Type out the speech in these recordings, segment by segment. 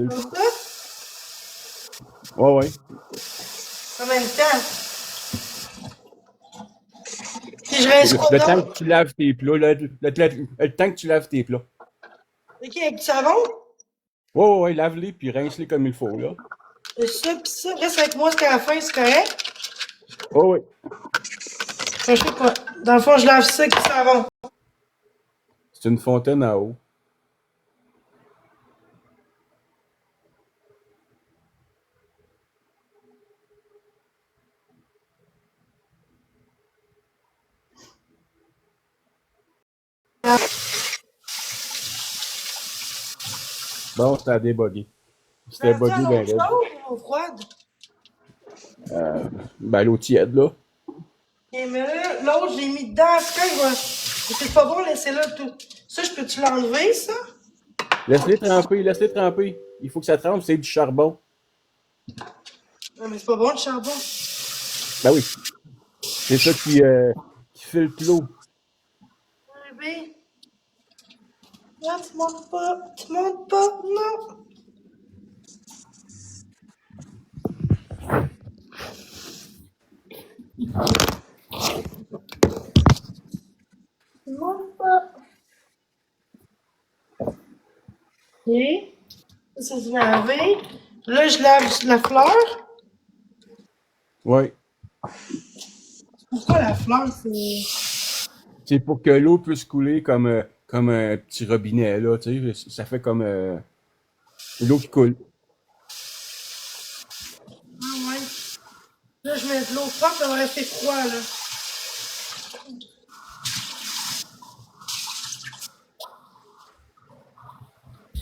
Comme ça? Ouais, ouais. En même temps. Puis je rince quoi Le temps d'autre? que tu laves tes plats, le temps que tu laves tes plats. Ok, avec du savon? Ouais, ouais, ouais, lave-les puis rince-les comme il faut, là. Et ça, pis ça. Reste avec moi jusqu'à la fin, c'est correct? Ouais, ouais. Ça, je sais pas. Dans le fond, je lave ça avec du savon. C'est une fontaine à eau. Bon, c'était à déboguer. C'était Lave-tu buggé en ben eau raide. chaude ou en eau froide? Ben, l'eau tiède, là. Ok, mais là, l'autre, j'ai mis dedans. En tout cas, c'est pas bon, laissez-le tout. Ça, je peux-tu l'enlever, ça? Laisse-les tremper, laisse-les tremper. Il faut que ça trempe, c'est du charbon. Non, mais c'est pas bon, le charbon. Ben oui, c'est ça qui filtre l'eau. Bébé. Non, tu montes pas. Tu montes pas. Non. Tu montes pas. Ok. Ça, c'est lavé. Là, je lave la fleur. Ouais. Pourquoi la fleur, c'est. C'est pour que l'eau puisse couler comme un petit robinet, là, tu sais. Ça fait comme l'eau qui coule. Ah ouais. Là, je mets de l'eau forte, ça va rester froid, là.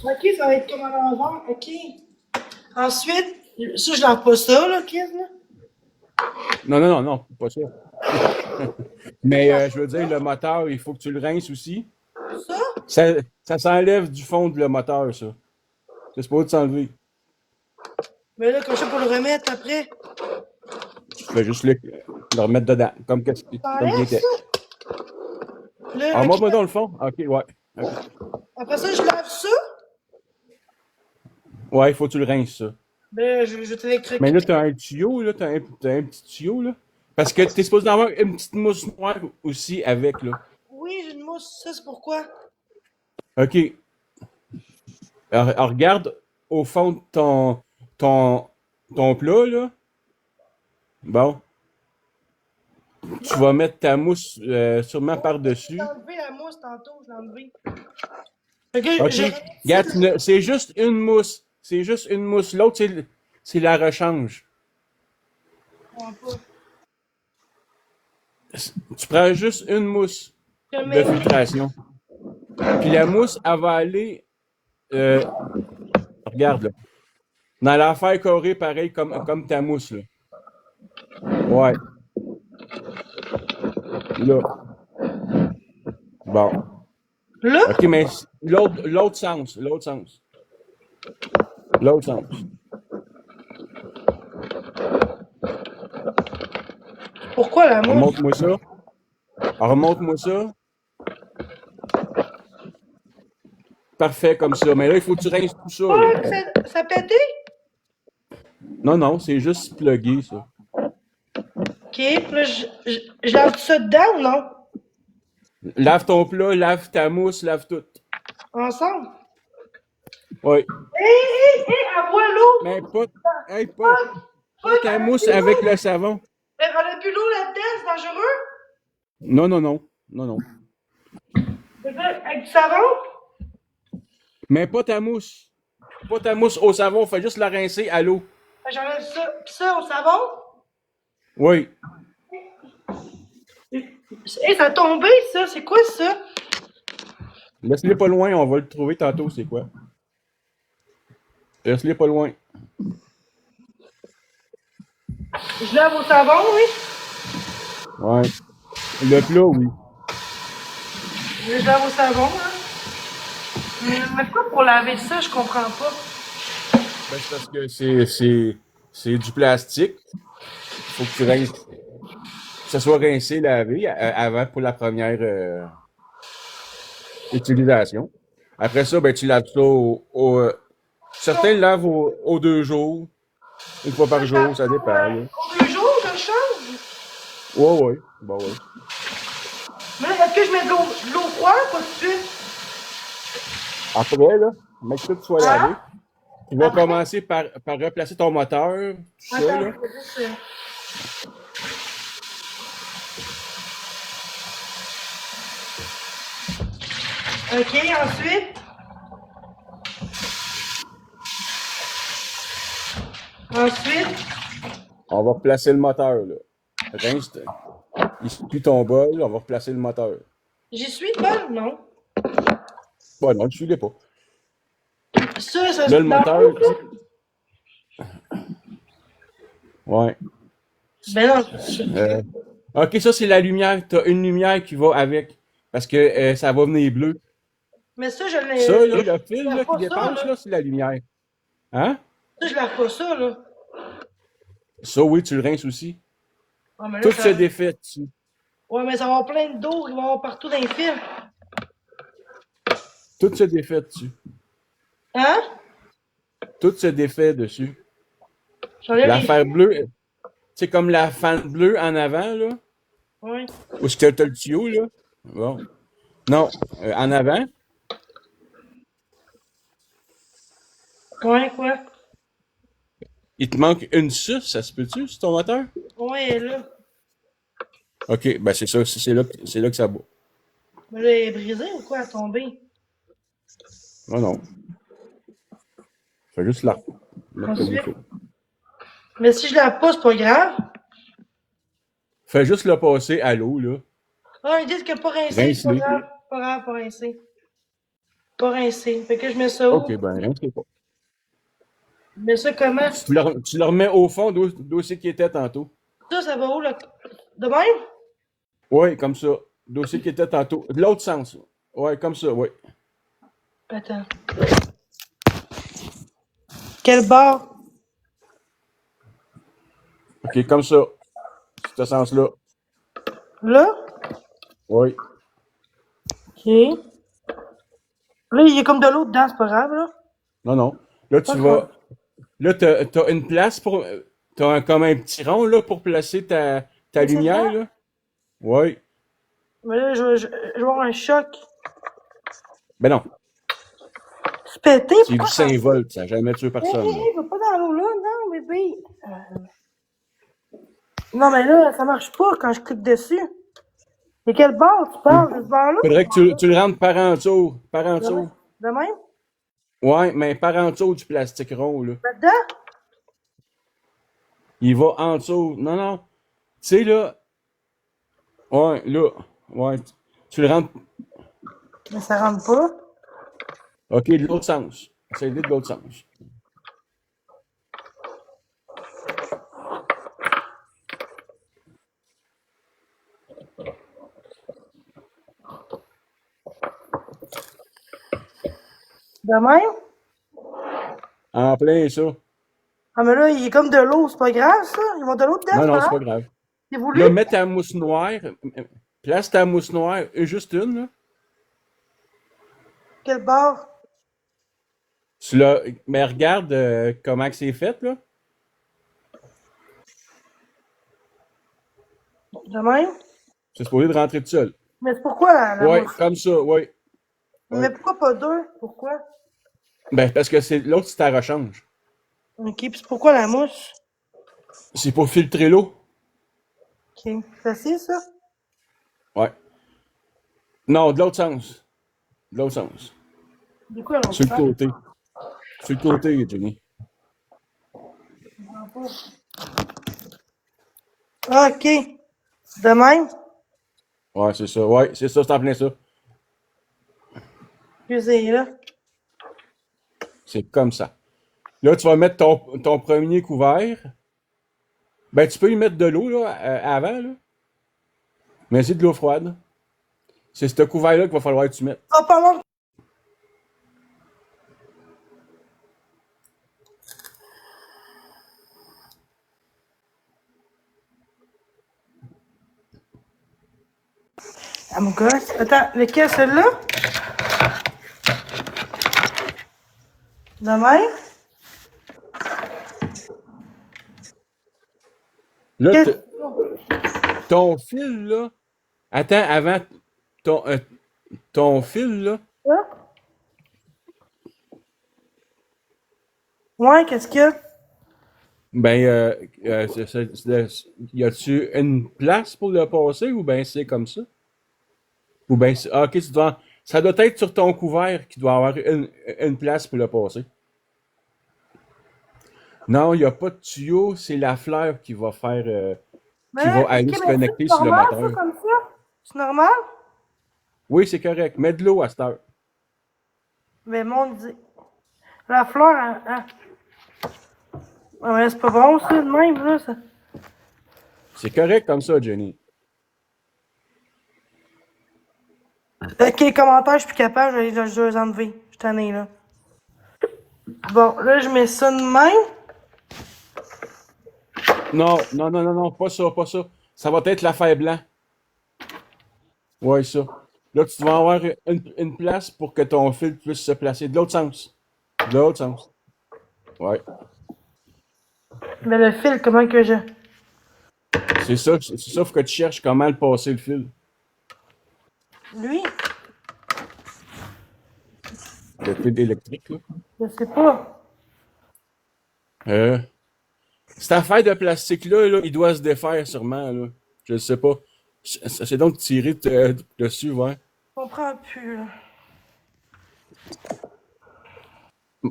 Ok, ça va être comme à l'envers. Ok. Ensuite, ça, je lave pas ça, là, Kiz, là. Non, non, non, non, pas ça. Je Mais lave je veux pas dire, le moteur, il faut que tu le rinces aussi. ça. Ça? Ça, ça s'enlève du fond de le moteur, ça. C'est pas de s'enlever. Mais là, comme ça, pour le remettre après. Tu fais juste le remettre dedans, comme il T'enlèves était. ça? Là, Alors, ok. montre-moi dans le fond. OK, ouais. OK. Après ça, je lave ça. Ouais, il faut que tu le rinces, ça. Ben, je vais Mais là, t'électrocuter. t'as un tuyau, là, t'as un petit tuyau, là. Parce que t'es supposé avoir une petite mousse noire aussi avec, là. Oui, j'ai une mousse. Ça, c'est pourquoi? OK. Alors, regarde au fond de ton, ton plat, là. Bon, tu vas mettre ta mousse sûrement J'ai par-dessus. enlevé la mousse tantôt, je l'ai enlevée. Ok, OK. je Regarde, rince ça. c'est juste une mousse. C'est juste une mousse. L'autre, c'est la rechange. Je comprends pas. Tu prends juste une mousse Je de mets. filtration. Puis la mousse, elle va aller, euh, regarde, là, dans l'affaire carrée, pareil comme ta mousse, là. Ouais, là. Bon. Là? OK, mais l'autre sens, l'autre sens, l'autre sens. Pourquoi la mousse? Remonte-moi ça. Remonte-moi ça. Parfait comme ça. Mais là, il faut que tu rinces tout ça, là. Oh, ça a pété? Non, non, c'est juste plugué, ça. Ok, puis là, je lave tout ça dedans ou non? Lave ton plat, lave ta mousse, lave tout. Ensemble? Oui. À boit l'eau! Mais pas, hey, Fuck! pas Fuck, ta elle a mousse plus avec le l'eau! savon. Elle a plus l'eau là-dedans, c'est dangereux? Non, non, non. Non, non. Fait que là, avec du savon? Mais pas ta mousse. Pas ta mousse au savon, fais juste la rincer à l'eau. Fait que j'enlève ça. Pis ça au savon? Oui. Ça a tombé, ça. C'est quoi ça? Laisse-les pas loin, on va le trouver tantôt, c'est quoi. Laisse-les pas loin. Je lave au savon, oui. Ouais. Le plat, oui. Je lave au savon, hein. Mais quoi pour laver ça? Je comprends pas. Ben, c'est parce que c'est du plastique. Faut que tu rinces, que ça soit rincé, lavé avant pour la première utilisation. Après ça, ben, tu laves ça Certains le lavent aux 2 jours, une fois par jour, ça dépend. Là. Aux 2 jours, je change. Ouais, ouais. Bah ouais. Mais là, est-ce que je mets de l'eau froide, pas tout de suite? Après, là, mec que tu sois lavé. Hein? Tu vas Après? commencer par replacer ton moteur, tout ça, Attends, là. je vais juste... OK, ensuite... Ensuite... On va replacer le moteur, là. Rince, essuie ton bol, on va replacer le moteur. J'y suis pas? Non. Ouais, non, tu l'es pas. Ça, Là, le dans moteur, l'eau, ça? ouais. Ben non. Euh, ok, ça, c'est la lumière. T'as une lumière qui va avec. Parce que ça va venir bleu. Mais ça, je Ça, l'ai... là, le Je fil lave là, qui pas ça, dépasse, là. là, c'est la lumière. Hein? Ça, je lave pas ça, là. Ça, oui, tu le rinces aussi. Ah, mais là, Tout ça... se défait dessus. Ouais, mais ça va avoir plein d'eau, il va y avoir partout dans les fils. Tout se défait dessus. Hein? Tout se défait dessus. J'enlève les L'affaire fils. bleue, c'est comme la fan bleue en avant, là. Ouais. Où est-ce que t'as le tuyau, là? Bon. Non, en avant. Ouais, quoi? Il te manque une suce, ça se peut-tu, sur ton moteur? Ouais, elle est là. Ok, ben c'est ça, c'est là que ça bat. Mais là, elle est brisée ou quoi? Elle est tombée? Non, non. Fais juste la mettre comme il Ensuite. faut. Mais si je la pousse, c'est pas grave. Fais juste le passer à l'eau, là. Ah, ils disent que pas rincer, c'est pas Rince-les. grave. Pas grave, pas rincer. Pas rincer. Fait que je mets ça Ok, où? ben rince-les pas. Je mets ça comment? Tu le remets au fond d'où c'est qui était tantôt. Ça va où, là? De même? Oui, comme ça. D'où c'est qui était tantôt. De l'autre sens. Ouais, comme ça, oui. Attends. Quel bord? Ok, comme ça. Ce sens-là. Là? Oui. OK. Là, il y a comme de l'eau dedans, c'est pas grave, là. Non, non. Là, Pas tu grave. vas. Là, t'as une place pour. Comme un petit rond, là, pour placer ta Mais c'est lumière, ça. là. Oui. Mais là, je vais avoir un choc. Ben non. C'est pété, C'est du pourquoi ça... 5 volts. Ça n'a jamais tué Hé, hé, personne, là. hé, va pas dans l'eau là, non, bébé. Non, mais là, ça marche pas quand je clique dessus. Mais quel bord tu parles? De ce bord-là? Faudrait que tu le rentres par en dessous. Par en De même? dessous. De même? Ouais, mais par en dessous du plastique rond, là. Là-dedans? Il va en dessous. Non, non. Tu sais, là. Ouais, là. Ouais. Tu le rentres. Mais ça rentre pas. OK, de l'autre sens. Essaye-le de l'autre sens. De même? En plein, ça. Ah, mais là, il est comme de l'eau, c'est pas grave, ça? Ils vont de l'eau dedans, Non, c'est non, pas c'est pas grave? grave. C'est voulu? Là, mets ta mousse noire. Place ta mousse noire. Juste une, là. Quel bord? Mais regarde comment que c'est fait, là. De même? C'est supposé de rentrer tout seul. Mais c'est pourquoi la Ouais, mousse? comme ça, ouais. Mais Ouais. pourquoi pas deux? Pourquoi? Ben, parce que c'est l'autre, c'est ta rechange. Ok, puis c'est pourquoi la mousse? C'est pour filtrer l'eau. Ok. C'est facile, ça? Ouais. Non, de l'autre sens. De l'autre sens. Du coup, alors, Sur le côté. Sur le côté, Jenny. ok. De même? Ouais, c'est ça. Ouais, c'est ça, c'est en plein ça. Excusez, là. C'est comme ça. Là, tu vas mettre ton premier couvert. Ben, tu peux y mettre de l'eau, là, avant, là. Mais c'est de l'eau froide. C'est ce couvert-là qu'il va falloir que tu mettes. Oh, pardon. Ah, mon gosse. Attends, lequel, celui-là? De même? Là, Qu'est-ce ton fil, là. Attends, avant ton, euh, ton fil, là. que ça? Ouais, qu'est-ce qu'il y a? Ben, y a-tu une place pour le passer ou ben c'est comme ça? Ou ben, ok, ça doit être sur ton couvert qu'il doit avoir une place pour le passer. Non, il n'y a pas de tuyau, c'est la fleur qui va faire, qui va Ok, aller se mais c'est connecter sur le normal, ça, moteur. comme ça? C'est normal? Oui, c'est correct. Mets de l'eau à cette heure. Mais mon Dieu. La fleur, ah, mais c'est pas bon, ça, de même, là, ça. C'est correct comme ça, Jenny. Ok, les commentaires, je suis plus capable, je vais les enlever. Je suis tannée, là. Bon, là, je mets ça de même. Non, non, non, non, non, pas ça, pas ça. Ça va être l'affaire blanc. Ouais, ça. Là, tu vas avoir une place pour que ton fil puisse se placer de l'autre sens. De l'autre sens. Ouais. Mais le fil, comment que je... C'est ça, faut que tu cherches comment le passer le fil. Lui, Le fil électrique, là. je sais pas. Euh, Cette affaire de plastique-là, là, il doit se défaire sûrement, là. Je ne sais pas. C'est donc tiré dessus, ouais. Je comprends plus, là.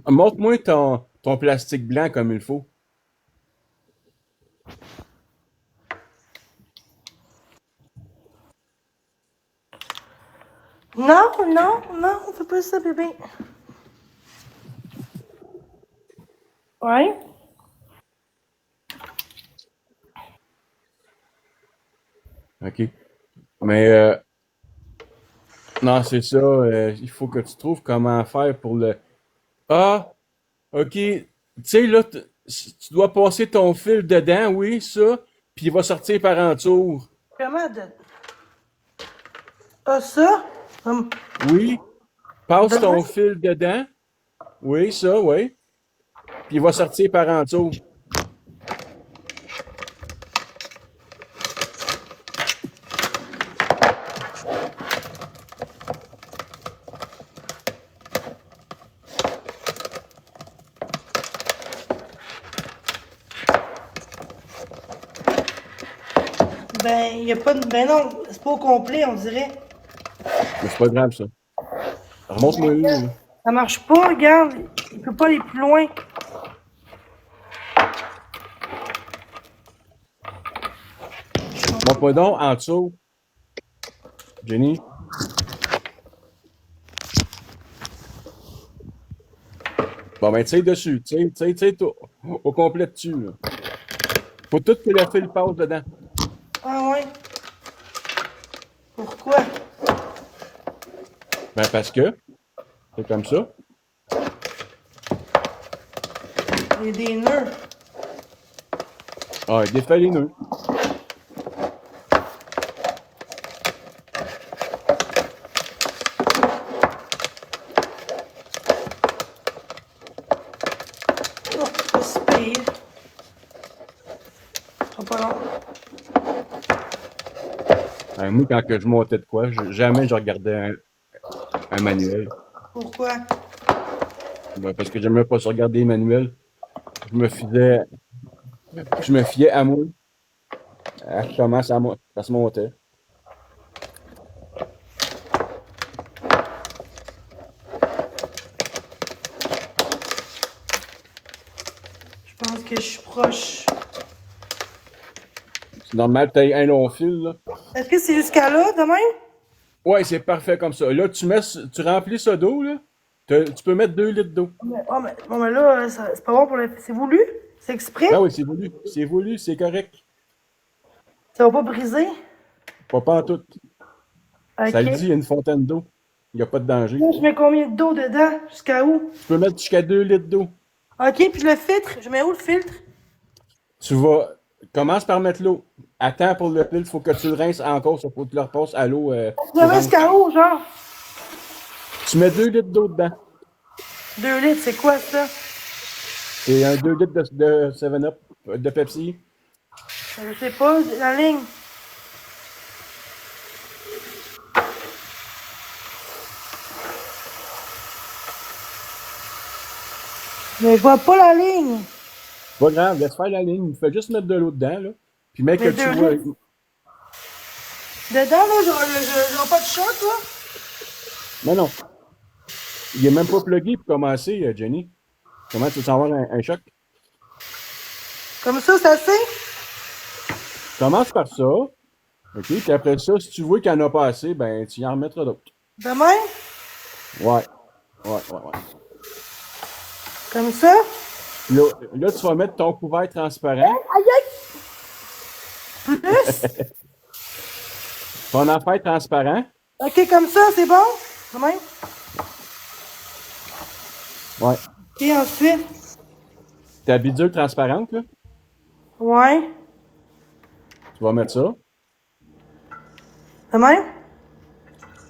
Montre-moi ton plastique blanc comme il faut. Non, non, non, on fait pas ça, bébé. Ouais. OK. Mais, non, c'est ça. Il faut que tu trouves comment faire pour le... Ah! OK. Tu sais, là, tu dois passer ton fil dedans, oui, ça. Puis il va sortir par en dessous. Comment de... Ah, ça? Oui. Passe Demain? ton fil dedans. Oui, ça, oui. Puis il va sortir par en dessous. Ben, y a pas de... Ben non, c'est pas au complet, on dirait. Mais c'est pas grave, ça. Remonte-moi là. Ça marche pas, regarde. Il peut pas aller plus loin. Montre-moi donc en dessous, Jenny. Bon, ben, tire dessus. Tire au complet dessus, là. Faut tout que le fil passe dedans. Ah ouais? Pourquoi? Ben, parce que c'est comme ça. Il y a des nœuds. Ah, il défait les nœuds. Oh, c'est pas si pire. Ça pas long. Moi, quand que je montais de quoi, jamais je regardais un manuel. Pourquoi? Ben, parce que j'aimais pas se regarder les manuels. Je me fiais, je me fiais à moi, à comment ça se montait. Je pense que je suis proche. C'est normal que tu aies un long fil, là. Est-ce que c'est jusqu'à là, de même? Ouais, c'est parfait comme ça. Là, tu remplis ça d'eau, là. Tu peux mettre 2 litres d'eau. Bon, mais là, c'est pas bon pour le... C'est voulu? C'est exprès? Ah oui, c'est voulu. C'est voulu, c'est correct. Ça va pas briser? Pas en tout. Ça le dit, il Ok. y a une fontaine d'eau. Il n'y a pas de danger. Là, je mets combien d'eau dedans? Jusqu'à où? Tu peux mettre jusqu'à 2 litres d'eau. Ok, puis le filtre, je mets où le filtre? Tu vas. Commence par mettre l'eau. Attends pour le fil, il faut que tu le rinces encore. Il faut que tu le repasses à l'eau Je le mets courante. jusqu'à où, genre? Tu mets 2 litres d'eau dedans. 2 litres, c'est quoi ça? C'est un 2 litres de 7-Up, de Pepsi. Je sais pas, la ligne. Mais je vois pas la ligne. Pas grave, laisse faire la ligne. Fais juste mettre de l'eau dedans, là. Puis mec, que Mais tu deux vois. litres. Dedans, là, j'aurai pas de choc, là. Non, non. Il est même pas plugué pour commencer, Jenny. Comment tu veux savoir un choc? Comme ça, c'est assez. Commence par ça. OK? Puis après ça, si tu vois qu'il n'y en a pas assez, ben, tu y en remettras d'autres. De même. Ouais. Ouais, ouais, ouais. Comme ça. Là, tu vas mettre ton couvert transparent, Aïe, aïe. Plus. ton affaire transparent. OK, comme ça, c'est bon. De même. Ouais. Et ensuite. Ta bidule transparente, là. Ouais. Tu vas mettre ça. De même.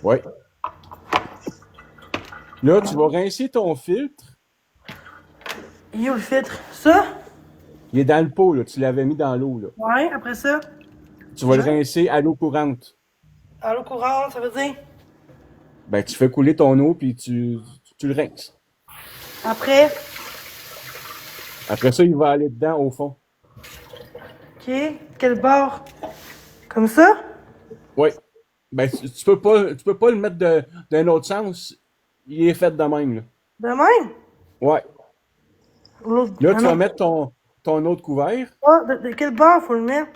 Ouais. Là, tu vas rincer ton filtre. Il est où le filtre? Ça? Il est dans le pot, là. Tu l'avais mis dans l'eau, là. Ouais, après ça. Tu vas le rincer à l'eau courante. À l'eau courante, ça veut dire. Ben, tu fais couler ton eau, puis tu le rinces. Après. Après ça, il va aller dedans, au fond. OK. Quel bord? Comme ça? Oui. Ben, tu peux pas le mettre d'un autre sens. Il est fait de même, là. De même? Ouais. L'autre. Là, Ah tu vas non. mettre ton autre couvert. Ah, de quel bord faut le mettre?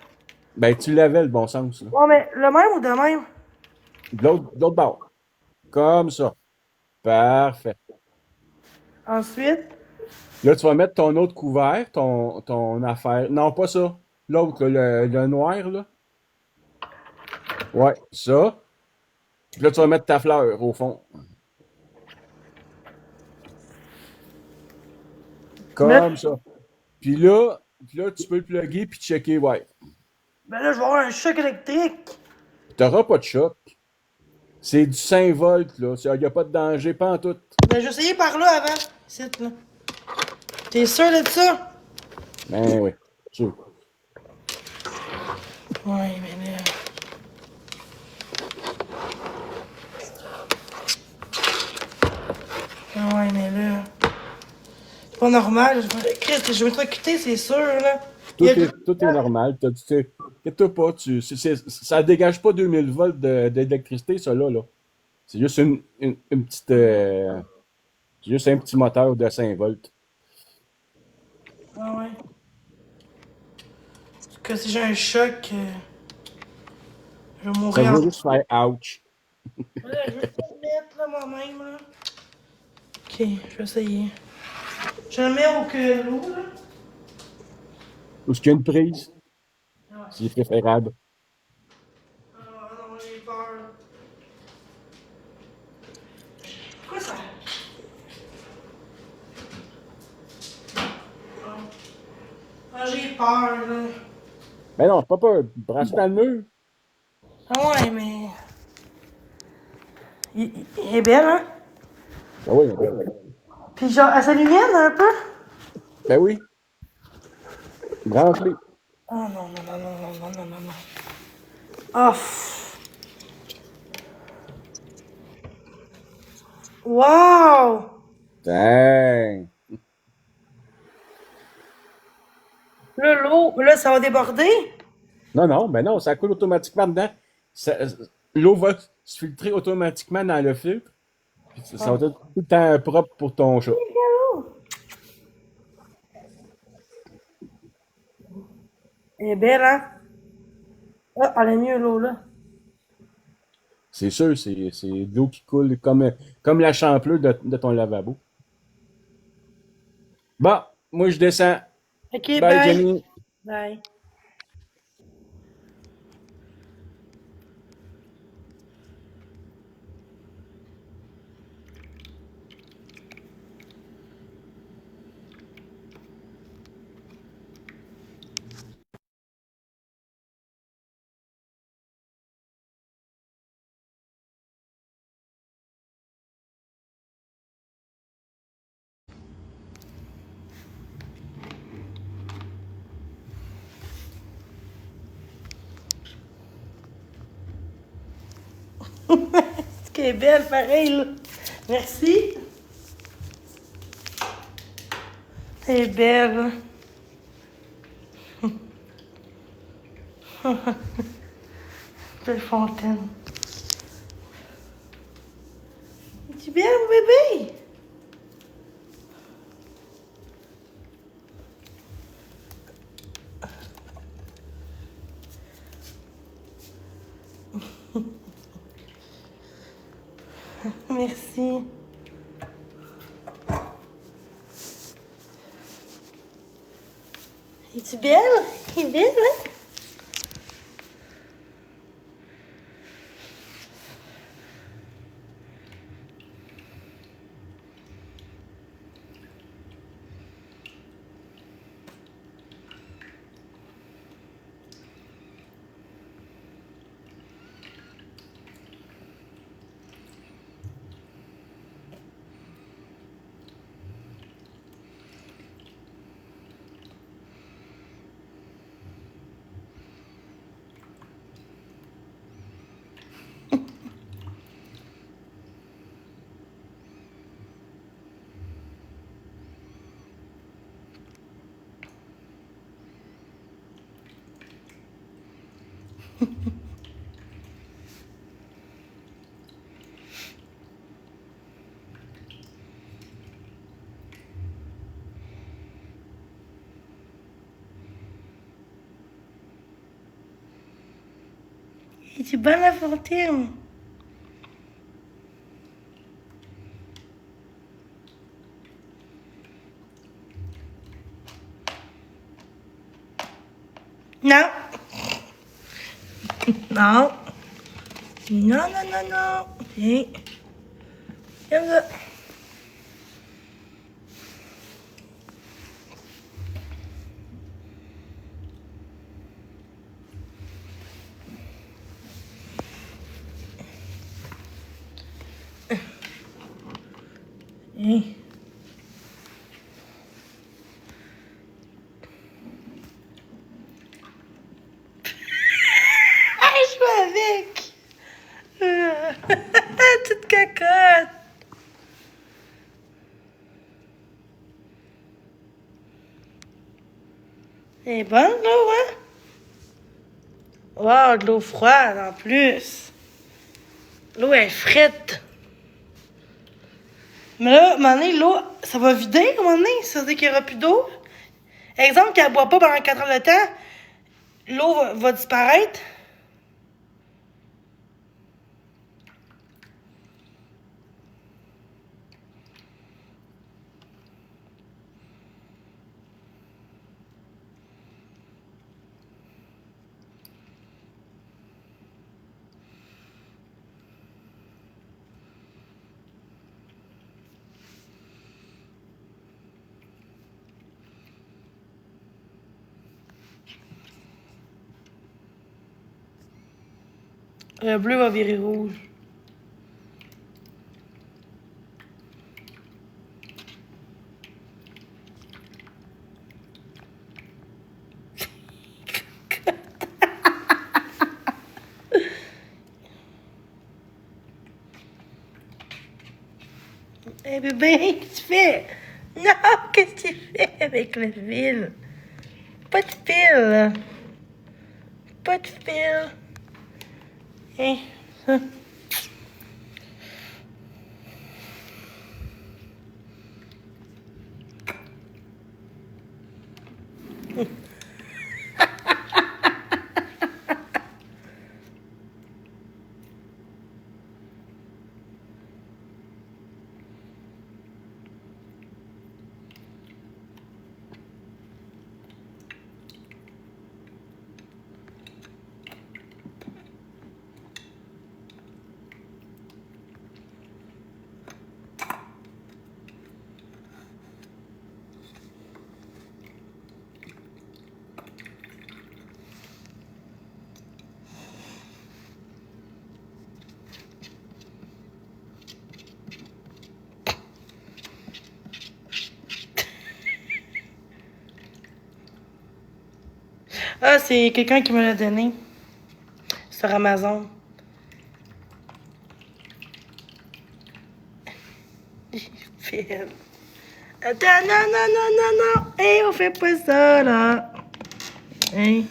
Ben, tu l'avais, le bon sens, là. Ouais, mais le même ou de même? De l'autre bord. Comme ça. Parfait. Ensuite. Là, tu vas mettre ton autre couvert, ton affaire. Non, pas ça. L'autre, là, le noir, là. Ouais, ça. Puis là, tu vas mettre ta fleur, au fond. Mais là, Comme ça. Puis là, tu peux le plugger puis checker, ouais. ben là, je vais avoir un choc électrique. T'auras pas de choc. C'est du 5 volts, là. Il n'y a pas de danger, pas en tout. Ben, j'ai essayé par là avant. C'est là. T'es sûr de ça? Ben oui, sûr. Ouais, mais là. Ah ouais, mais là. C'est pas normal. Chris, je vais me quitter, c'est sûr, là. Il y a deux. Tout est normal. Inquiète-toi pas. Ça dégage pas 2000 volts d'électricité, ça, là. C'est juste une petite. C'est juste un petit moteur de 5 volts. Ah ouais. Parce que si j'ai un choc, je vais Ça mourir va en. juste faire ouch. Là, je vais pas le mettre, là, moi-même, là. Ok, je vais essayer. Je le mets au que l'eau, là. Ou ce qu'il y a une prise, Ah ouais. c'est préférable. Ah non, j'ai peur. Pourquoi ça? Ah, j'ai peur, là. Ben non, pas peur. Branche dans le mur. Ah ouais, mais. Il est belle, hein? Ben oui, ben Puis genre, elle s'illumine un peu? ben oui. Branche-les. Ah non, non, non, non, non, non, non, non, non. Ah, wow! Dang. Là, l'eau, là, ça va déborder? Non, non, ben non, ça coule automatiquement dedans. Ça- L'eau va se filtrer automatiquement dans le filtre. Puis ça Ah. va être tout le temps propre pour ton chat. Elle est belle, hein? Ah, elle est mieux, l'eau, là. C'est sûr, c'est de l'eau qui coule comme la champlure de ton lavabo. Bon, moi je descends. Ok, Bye, bye. Jenny. Bye. C'est qu'elle est belle, pareil, là. Merci. Elle est belle. Belle fontaine. Es-tu bien, mon bébé? Merci. Es-tu belle? Elle est belle, hein? Es-tu bonne, la fontaine? Non. Non. Non, non, non, non. Viens. Viens là. Viens. Ah, je joue avec. Toute cocotte. Elle est bonne, l'eau, hein? Wow, de l'eau froide en plus. L'eau est frette. Mais là, à un moment donné, l'eau, ça va vider, à un moment donné. Ça veut dire qu'il n'y aura plus d'eau. Exemple, qu'elle ne boit pas pendant 4 heures de temps, l'eau va disparaître. Le bleu va virer rouge. Eh bébé, qu'est-ce que tu fais? Non, qu'est-ce que tu fais avec le fil? Pas de fil. Pas de fil. Hein? Ah, c'est quelqu'un qui me l'a donné sur Amazon. Phil. Attends, non, non, non, non, non. Hey, on fait pas ça, là. Hein?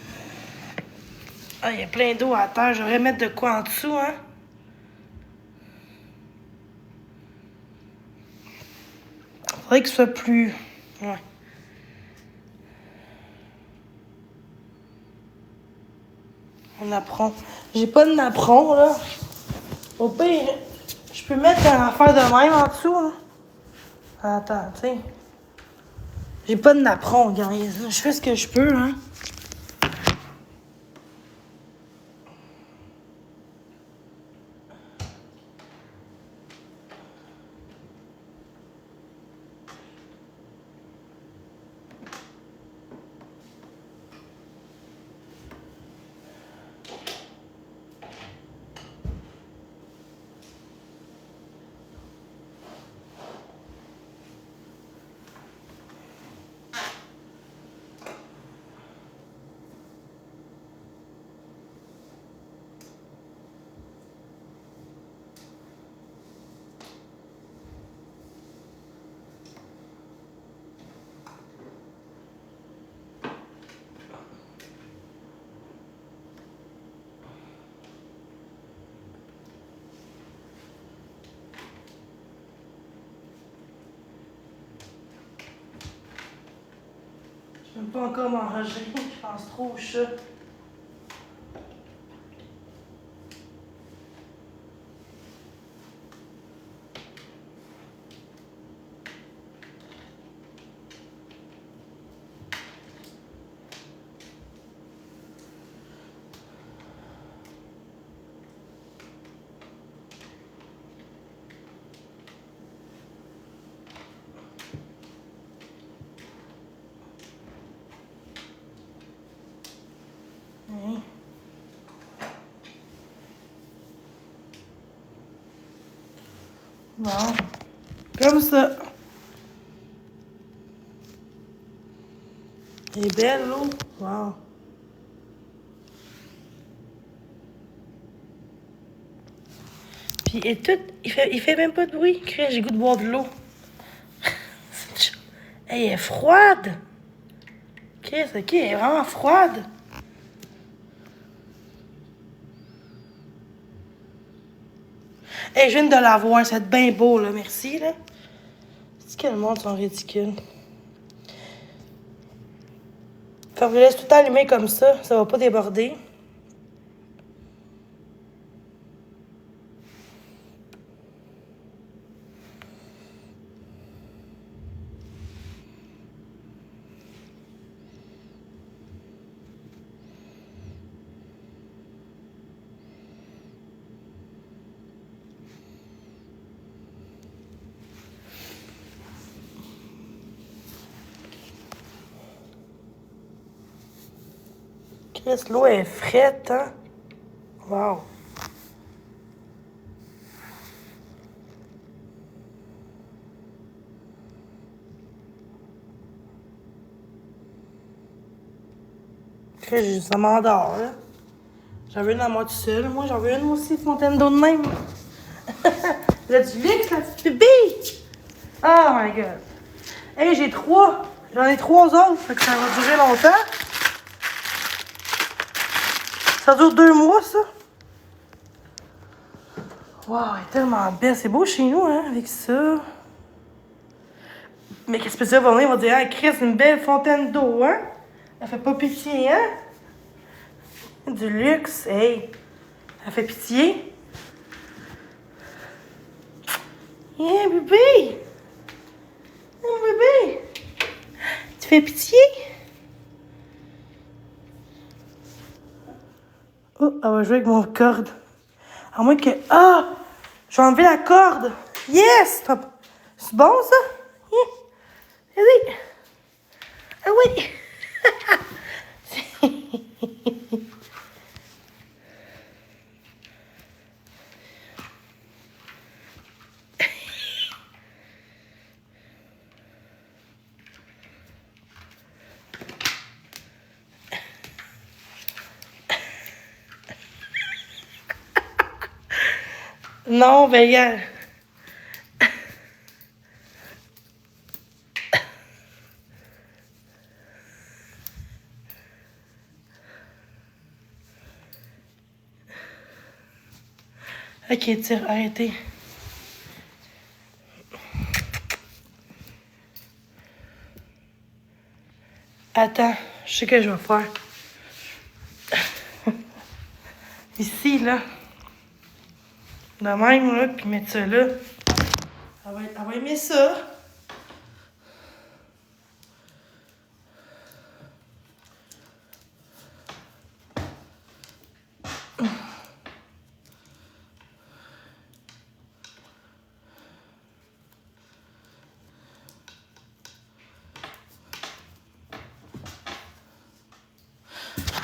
Ah, il y a plein d'eau à terre. Je devrais mettre de quoi en dessous, hein? Faudrait que ce soit plus... Ouais. Un apron. J'ai pas de napperon, là. Au pire, je peux mettre un affaire de même en dessous, hein. Attends, tu sais. J'ai pas de napperon, guys. Je fais ce que je peux, hein. Je peux pas encore manger. Je pense trop au chat. Hein? Bon. Comme ça. Elle est belle, l'eau. Wow. Puis, et tout, il fait même pas de bruit. Chris, j'ai goût de boire de l'eau. Hey, elle est froide. Chris, ok, elle est vraiment froide. Hey, je viens de la voir, c'est bien beau, là. Merci, là. C'est que le monde sont ridicules. Fait que je laisse tout le temps allumé comme ça va pas déborder. Chris, l'eau est frette, hein? Wow. Chris, ça m'endort, là. J'en veux une à moi tout seul. Moi, j'en veux une aussi, fontaine d'eau de même. Là, du luxe, la petite bébé! Oh my god. Hey, j'ai 3. J'en ai 3 autres, fait que ça va durer longtemps. Ça dure 2 mois, ça. Wow, elle est tellement belle. C'est beau chez nous, hein, avec ça. Mais qu'est-ce que ça va venir? On va dire, ah, Chris, une belle fontaine d'eau, hein? Elle fait pas pitié, hein? Du luxe, hey. Elle fait pitié. Yeah, bébé! Oh, bébé! Tu fais pitié? Oh, elle va jouer avec mon corde. À moins que... Ah! Je vais enlever la corde. Yes! C'est bon, ça? Yeah. Vas-y. Ah oui! Non, ben, regarde. Ok, tire, arrêtez. Attends, je sais ce que je vais faire. Ici, là. De même, là, puis mettre ça là. Elle va aimer ça.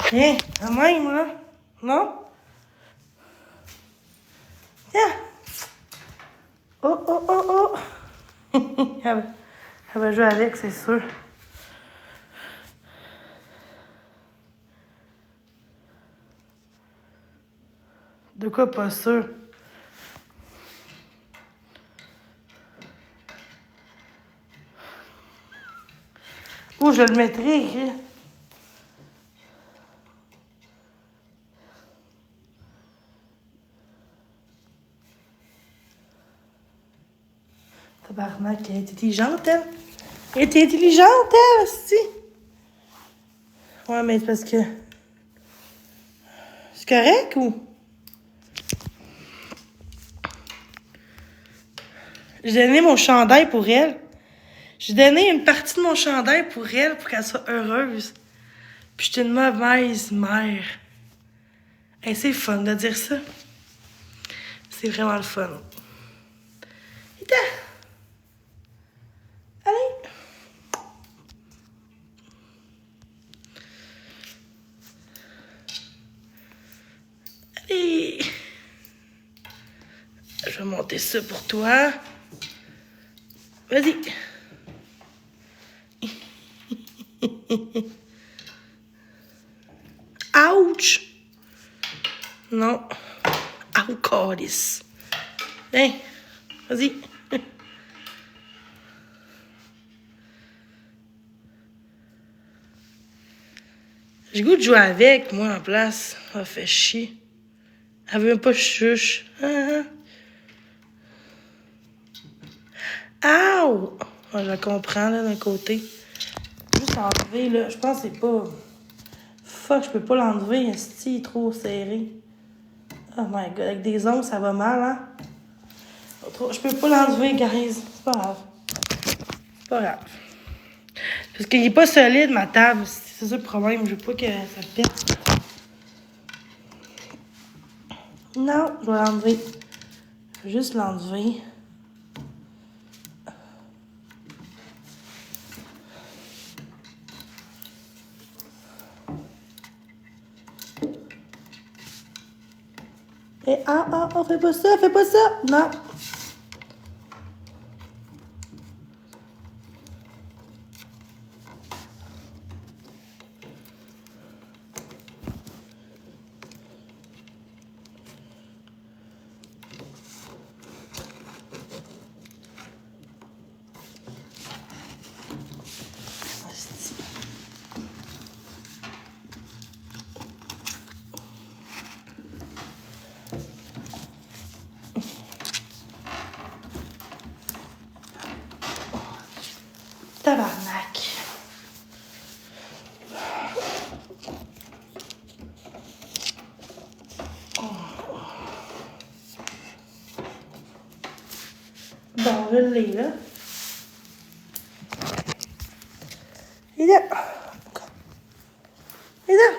Tiens, de même, là. Non? Tiens. Oh, oh, oh, oh. Elle va jouer avec, c'est sûr. De quoi pas sûr? Où je le mettrai, écrit? Tabarnak, elle est intelligente, elle. Elle est intelligente, elle, aussi. Ouais, mais c'est parce que... C'est correct, ou? J'ai donné mon chandail pour elle. J'ai donné une partie de mon chandail pour elle, pour qu'elle soit heureuse. Puis j'étais une mauvaise mère. Hey, c'est fun de dire ça. C'est vraiment le fun. Vite! Allez! Allez! Je vais monter ça pour toi. Vas-y! Ouch! Non. Aucordis. Hein? Vas-y. J'ai goût de jouer avec, moi, en place. Ça fait chier. Elle veut même pas chuche. Ow! Je la comprends, là, d'un côté. Juste enlever, là. Je pense que c'est pas... Fuck, je peux pas l'enlever. Esti, il est trop serré. Oh my god, avec des ongles, ça va mal, hein? Je peux pas l'enlever, guys. C'est pas grave. C'est pas grave. Parce qu'il est pas solide, ma table. C'est ça le problème. Je veux pas que ça pète. Non, je vais l'enlever. Je vais juste l'enlever. Et fais pas ça, fais pas ça. Non. Tabarnak. Bon, je l'ai, là. Et là. Et là.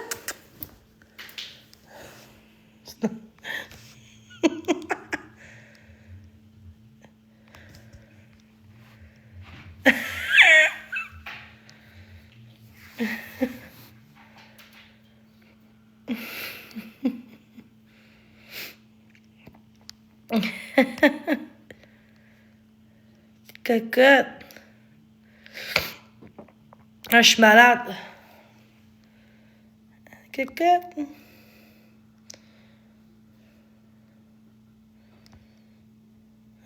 Cocotte. Ah, je suis malade. Cocotte.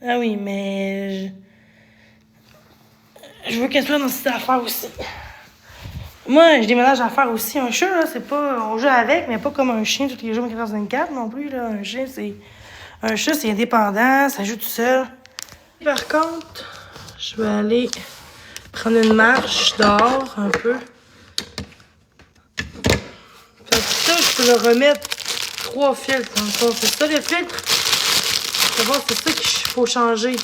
Ah oui, mais... Je veux qu'elle soit dans cette affaire aussi. Moi, j'ai des ménages à faire aussi. Un chat, là, c'est pas... On joue avec, mais pas comme un chien tous les jours 24 non plus, là. Un chien, c'est Un chat, c'est indépendant, ça joue tout seul. Par contre, je vais aller prendre une marche dehors un peu. Fait que ça, je peux le remettre 3 filtres dans le fond. C'est ça le filtre. D'abord, c'est ça qu'il faut changer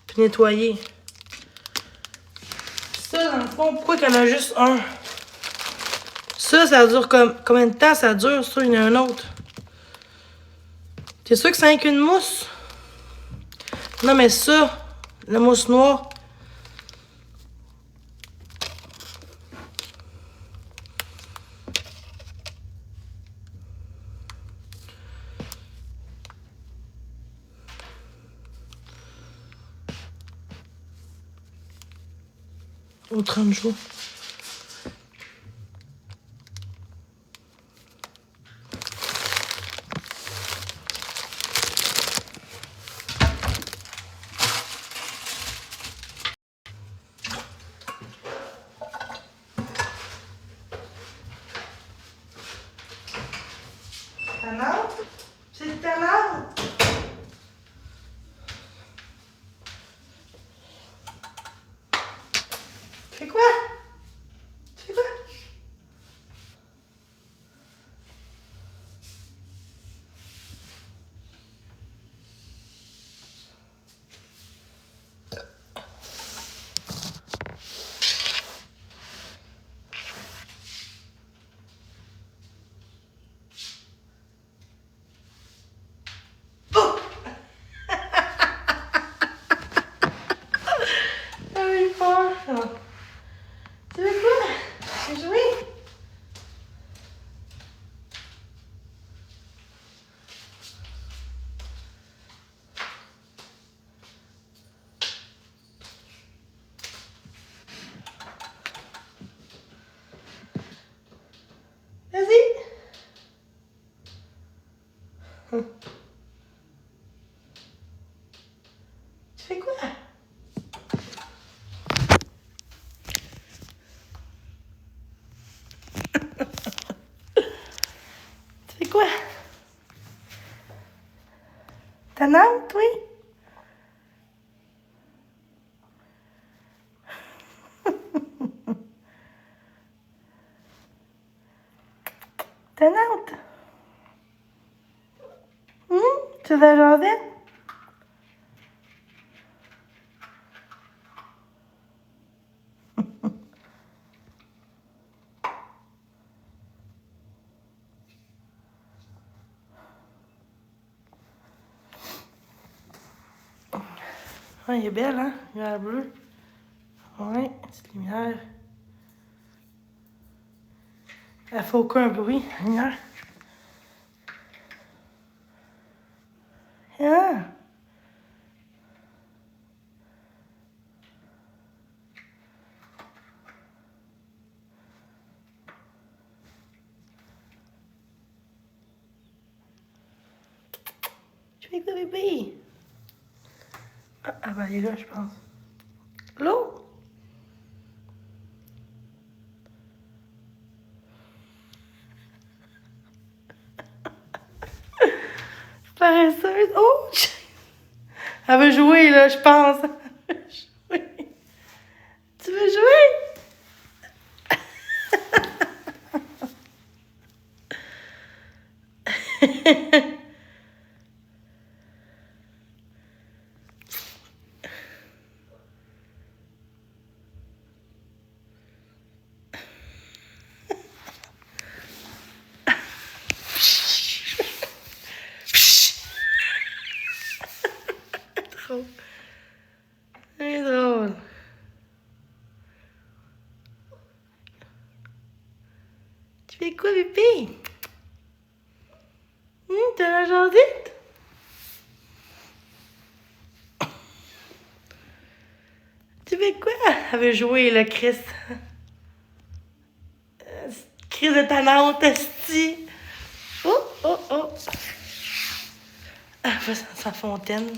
puis nettoyer. Ça, dans le fond, pourquoi qu'il y en a juste un? Ça dure combien de temps ça dure? Ça, il y en a un autre. T'es sûr que c'est avec une mousse? Non, mais ça, la mousse noire. Au 30 jours. Ta lampe? C'est ta lampe? Tu fais quoi? Tu fais quoi? Oh! Ah oui, fort. Tu veux quoi? Tu veux jouer? Vas-y. Tu fais quoi? Tu fais quoi? Ta lampe, oui? Ta lampe? Tu veux jaser? Ah, il est belle, hein? Lumière bleue. Ouais, petite lumière. Elle fait aucun bruit, la lumière. Ah! Tu fais quoi, bébé? Ah, ben, elle est là, je pense. L'eau? Paresseuse. Oh! Elle veut jouer, là, je pense. Elle veut jouer. Tu veux jouer? Drôle. C'est drôle. Tu fais quoi, bébé? T'as la jardite? Tu fais quoi? Elle veut jouer, là, Chris. Chris de ta nante, esti. Oh, oh, oh. Ah, va dans sa fontaine.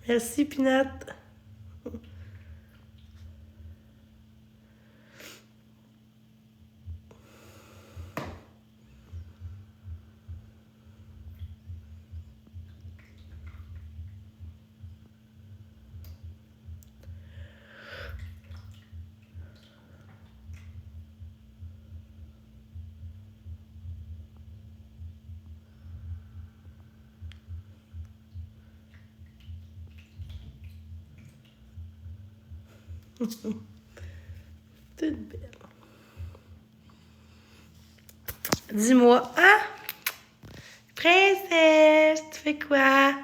Merci, Pinot. Toute belle. Dis-moi, ah, princesse, tu fais quoi?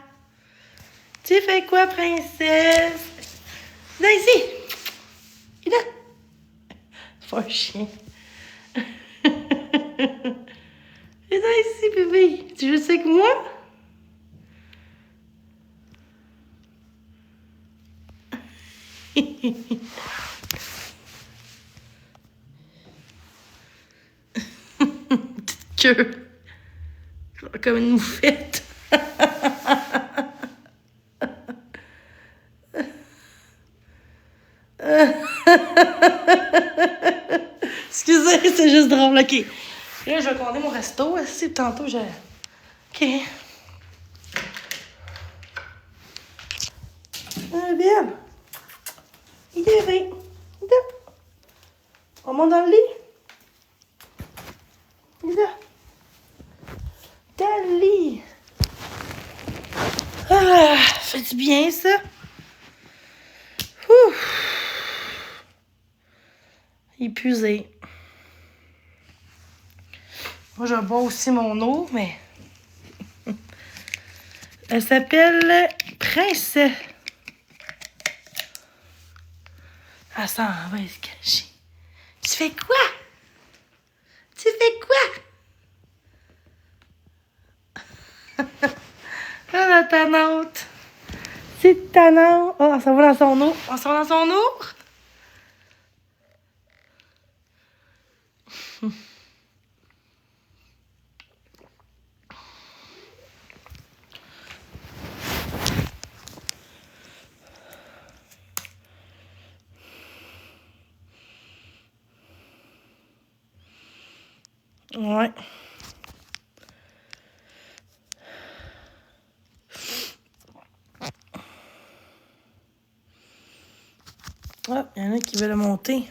Tu fais quoi, princesse? Viens ici. Viens. Faut un chien. Viens ici, bébé. Tu joues avec moi? Petite queue. Comme une moufette. Excusez, c'est juste drôle, ok. Là, je vais commander mon resto. Si tantôt, je... Ok. Ah, bien. Il est vrai. On monte dans le lit. Il est là. Dans le lit. Ah, fait du bien, ça. Ouh. Épuisé. Moi, je bois aussi mon eau, mais... Elle s'appelle Prince. Elle s'en va se cacher. Tu fais quoi? Tu fais quoi? Ah, la tannante. C'est tannant. Oh, ça va dans son eau. On s'en va dans son eau? Ouais. Ah, il y en a qui veulent monter.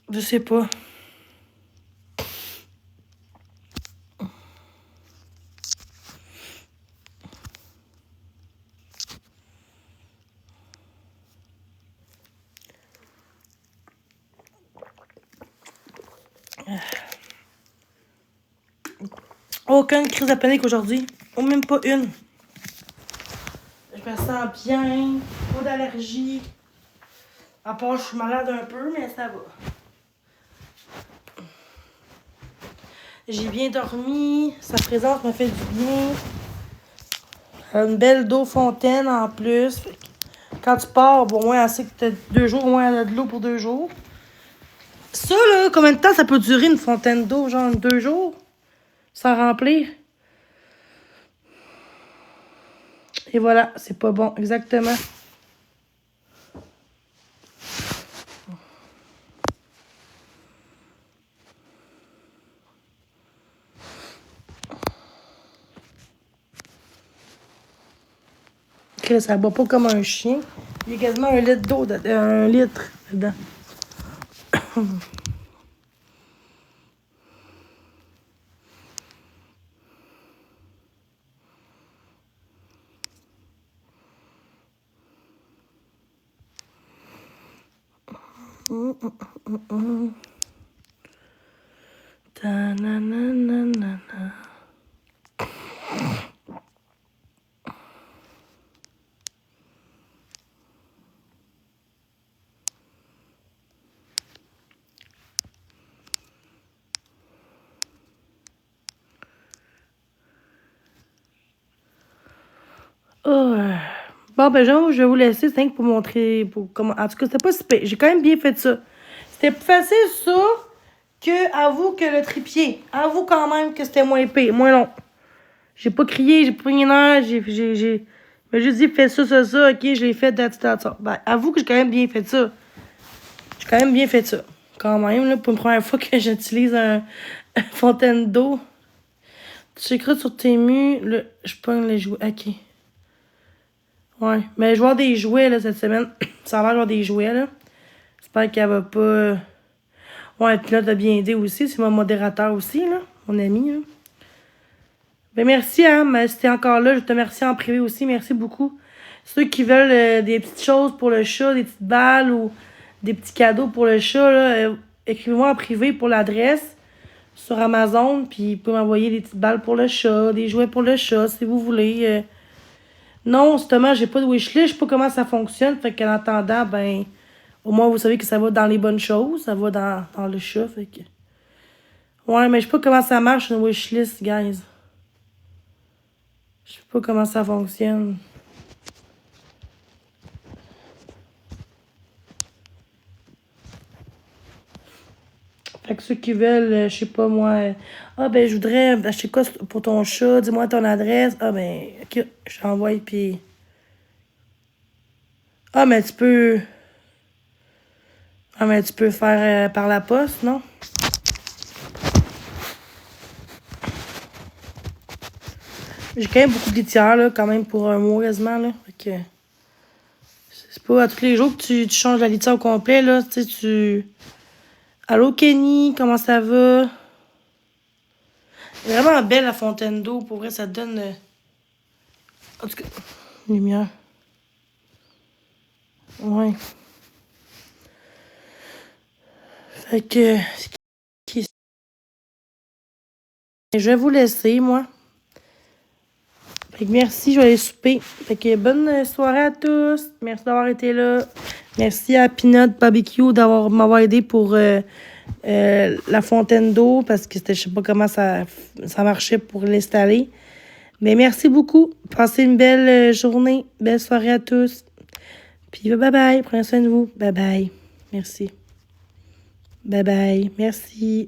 Je sais pas. Aucune crise de panique aujourd'hui. Ou même pas une. Je me sens bien. Pas d'allergie. À part, je suis malade un peu, mais ça va. J'ai bien dormi. Sa présence me fait du bien. Une belle d'eau fontaine en plus. Quand tu pars, bon, au moins, elle sait que t'as 2 jours, au moins, elle a de l'eau pour 2 jours. Ça, là, combien de temps ça peut durer une fontaine d'eau? Genre 2 jours? Sans remplir? Et voilà, c'est pas bon, exactement. Que ça boit pas comme un chien. Il y a quasiment 1 litre d'eau, 1 litre dedans. Ta-na-na-na-na-na. Oh. Bon, ben, genre, je vais vous laisser 5 pour montrer. Pour comment... En tout cas, c'était pas si pire. J'ai quand même bien fait ça. C'était plus facile, ça, avoue que le trépied, avoue quand même que c'était moins épais, moins long. J'ai pas crié, j'ai pas rien l'air, j'ai mais juste dit fais ça, ok, je l'ai fait ça. Ben, avoue que j'ai quand même bien fait ça. J'ai quand même bien fait ça. Quand même, là, pour une première fois que j'utilise un fontaine d'eau. Tu écris sur tes murs, là, je pogne les jouets. Ok. Ouais. Mais je vais avoir des jouets, là, cette semaine. Ça va avoir des jouets, là. J'espère qu'elle va pas. Ouais, puis là, t'as bien aidé aussi. C'est mon modérateur aussi, là. Mon ami, là. Ben, merci, hein. Mais si t'es encore là, je te remercie en privé aussi. Merci beaucoup. Ceux qui veulent des petites choses pour le chat, des petites balles ou des petits cadeaux pour le chat, là, écrivez-moi en privé pour l'adresse sur Amazon. Puis vous pouvez m'envoyer des petites balles pour le chat, des jouets pour le chat, si vous voulez. Non, justement, j'ai pas de wishlist. Je sais pas comment ça fonctionne. Fait qu'en attendant, ben, au moins, vous savez que ça va dans les bonnes choses. Ça va dans le chat. Fait que. Ouais, mais je sais pas comment ça marche, une wishlist, guys. Je sais pas comment ça fonctionne. Fait que ceux qui veulent, je sais pas moi, ah ben je voudrais acheter quoi pour ton chat, dis-moi ton adresse. Ah ben, ok, je t'envoie puis. Ah mais tu peux. Ah mais tu peux faire par la poste, non? J'ai quand même beaucoup de litières, là, quand même pour un mois quasiment, là. Fait que. C'est pas à tous les jours que tu changes la litière au complet, là. Tu sais, Allô Kenny, comment ça va? Vraiment belle la fontaine d'eau, pour vrai, ça te donne. En tout cas, lumière. Ouais. Fait que. Je vais vous laisser, moi. Fait que merci, je vais aller souper. Fait que bonne soirée à tous. Merci d'avoir été là. Merci à Peanut Barbecue m'avoir aidé pour la fontaine d'eau parce que je sais pas comment ça marchait pour l'installer. Mais merci beaucoup. Passez une belle journée. Belle soirée à tous. Puis bye bye. Prenez soin de vous. Bye bye. Merci. Bye bye. Merci.